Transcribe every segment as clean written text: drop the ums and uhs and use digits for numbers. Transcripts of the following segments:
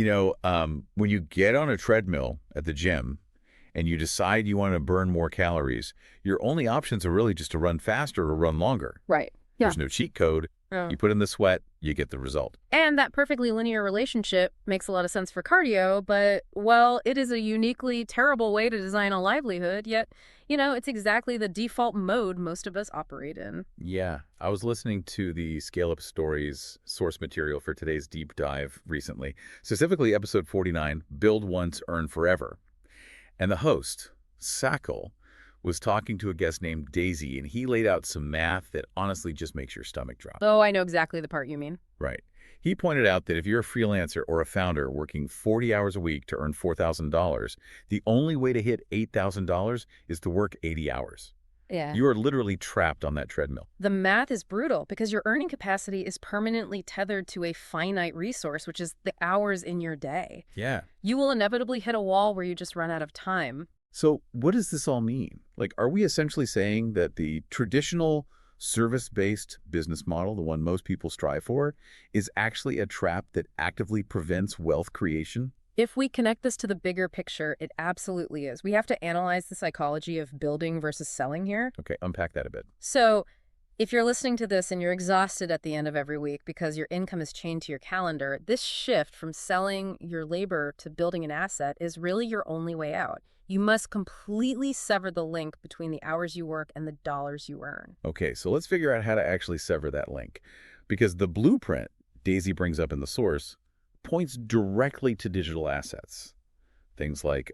When you get on a treadmill at the gym and you decide you want to burn more calories, your only options are really just to run faster or run longer. Right. Yeah. There's no cheat code. Yeah. You put in the sweat, you get the result. And that perfectly linear relationship makes a lot of sense for cardio, but, well, it is a uniquely terrible way to design a livelihood, yet, it's exactly the default mode most of us operate in. Yeah, I was listening to the Scale Up Stories source material for today's deep dive recently, specifically episode 49, Build Once, Earn Forever. And the host, Sackle, was talking to a guest named Daisy, and he laid out some math that honestly just makes your stomach drop. Oh, I know exactly the part you mean. Right. He pointed out that if you're a freelancer or a founder working 40 hours a week to earn $4,000, the only way to hit $8,000 is to work 80 hours. Yeah. You are literally trapped on that treadmill. The math is brutal because your earning capacity is permanently tethered to a finite resource, which is the hours in your day. Yeah. You will inevitably hit a wall where you just run out of time. So what does this all mean? Are we essentially saying that the traditional service-based business model, the one most people strive for, is actually a trap that actively prevents wealth creation? If we connect this to the bigger picture, it absolutely is. We have to analyze the psychology of building versus selling here. Okay, unpack that a bit. So if you're listening to this and you're exhausted at the end of every week because your income is chained to your calendar, this shift from selling your labor to building an asset is really your only way out. You must completely sever the link between the hours you work and the dollars you earn. Okay, so let's figure out how to actually sever that link. Because the blueprint Daisy brings up in the source points directly to digital assets. Things like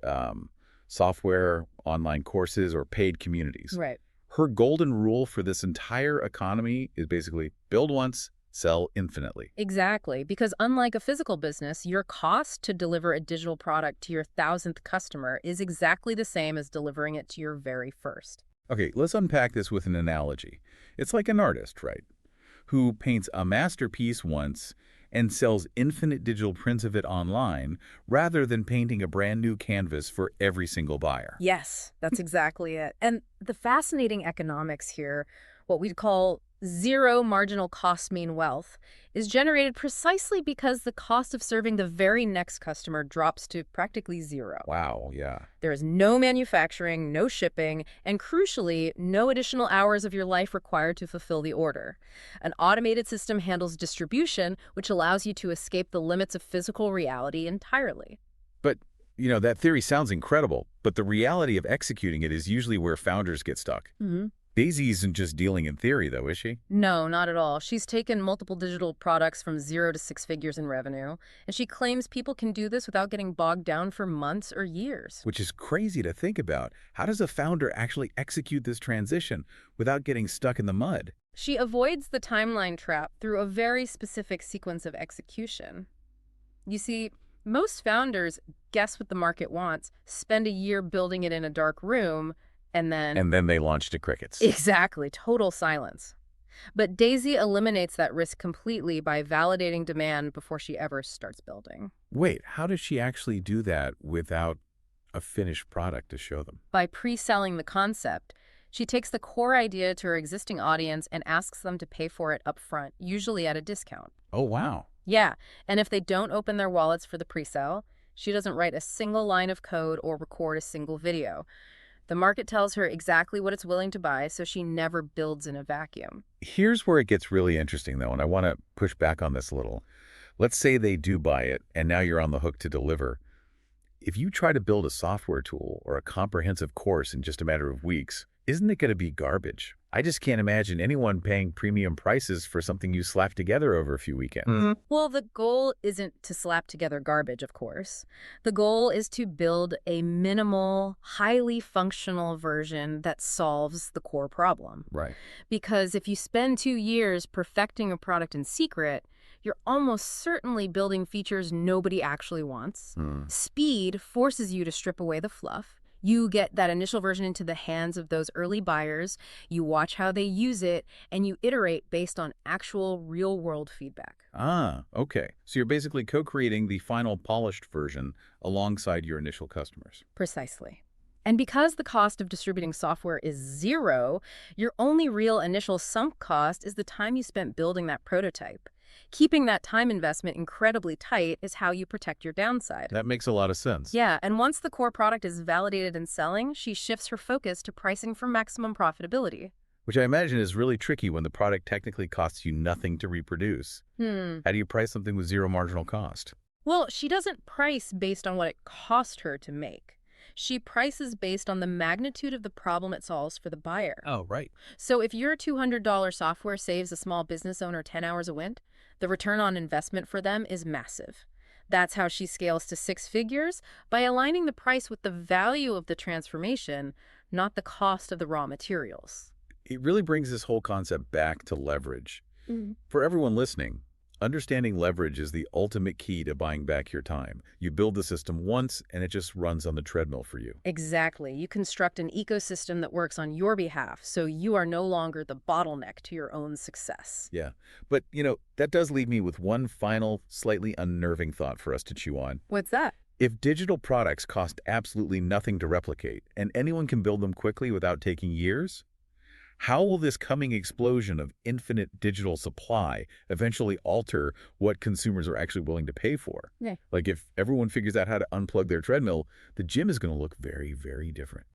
software, online courses, or paid communities. Right. Her golden rule for this entire economy is basically build once, sell infinitely. Exactly, because unlike a physical business, your cost to deliver a digital product to your 1,000th customer is exactly the same as delivering it to your very first. Okay, let's unpack this with an analogy. It's like an artist, right, who paints a masterpiece once and sells infinite digital prints of it online rather than painting a brand new canvas for every single buyer. Yes, that's exactly it. And the fascinating economics here, what we'd call zero marginal cost mean wealth, is generated precisely because the cost of serving the very next customer drops to practically zero. Wow, yeah. There is no manufacturing, no shipping, and crucially, no additional hours of your life required to fulfill the order. An automated system handles distribution, which allows you to escape the limits of physical reality entirely. But, that theory sounds incredible, but the reality of executing it is usually where founders get stuck. Mm-hmm. Daisy isn't just dealing in theory, though, is she? No, not at all. She's taken multiple digital products from 0 to 6 figures in revenue, and she claims people can do this without getting bogged down for months or years. Which is crazy to think about. How does a founder actually execute this transition without getting stuck in the mud? She avoids the timeline trap through a very specific sequence of execution. You see, most founders guess what the market wants, spend a year building it in a dark room, and then they launch to crickets. Exactly, total silence. But Daisy eliminates that risk completely by validating demand before she ever starts building. Wait, how does she actually do that without a finished product to show them? By pre-selling the concept, she takes the core idea to her existing audience and asks them to pay for it up front, usually at a discount. Oh, wow. Yeah, and if they don't open their wallets for the pre-sale, she doesn't write a single line of code or record a single video. The market tells her exactly what it's willing to buy, so she never builds in a vacuum. Here's where it gets really interesting, though, and I want to push back on this a little. Let's say they do buy it, and now you're on the hook to deliver. If you try to build a software tool or a comprehensive course in just a matter of weeks, isn't it going to be garbage? I just can't imagine anyone paying premium prices for something you slap together over a few weekends. Well, the goal isn't to slap together garbage, of course. The goal is to build a minimal, highly functional version that solves the core problem. Right. Because if you spend 2 years perfecting a product in secret, you're almost certainly building features nobody actually wants. Speed forces you to strip away the fluff. You get that initial version into the hands of those early buyers, you watch how they use it, and you iterate based on actual real-world feedback. Ah, okay. So you're basically co-creating the final polished version alongside your initial customers. Precisely. And because the cost of distributing software is zero, your only real initial sunk cost is the time you spent building that prototype. Keeping that time investment incredibly tight is how you protect your downside. That makes a lot of sense. Yeah, and once the core product is validated and selling, she shifts her focus to pricing for maximum profitability. Which I imagine is really tricky when the product technically costs you nothing to reproduce. How do you price something with zero marginal cost? Well, she doesn't price based on what it cost her to make. She prices based on the magnitude of the problem it solves for the buyer. Oh, right. So if your $200 software saves a small business owner 10 hours a week, the return on investment for them is massive. That's how she scales to six figures, by aligning the price with the value of the transformation, not the cost of the raw materials. It really brings this whole concept back to leverage. For everyone listening, understanding leverage is the ultimate key to buying back your time. You build the system once, and it just runs on the treadmill for you. Exactly. You construct an ecosystem that works on your behalf, so you are no longer the bottleneck to your own success. Yeah. But, that does leave me with one final, slightly unnerving thought for us to chew on. What's that? If digital products cost absolutely nothing to replicate, and anyone can build them quickly without taking years, how will this coming explosion of infinite digital supply eventually alter what consumers are actually willing to pay for? Yeah. Like if everyone figures out how to unplug their treadmill, the gym is going to look very, very different.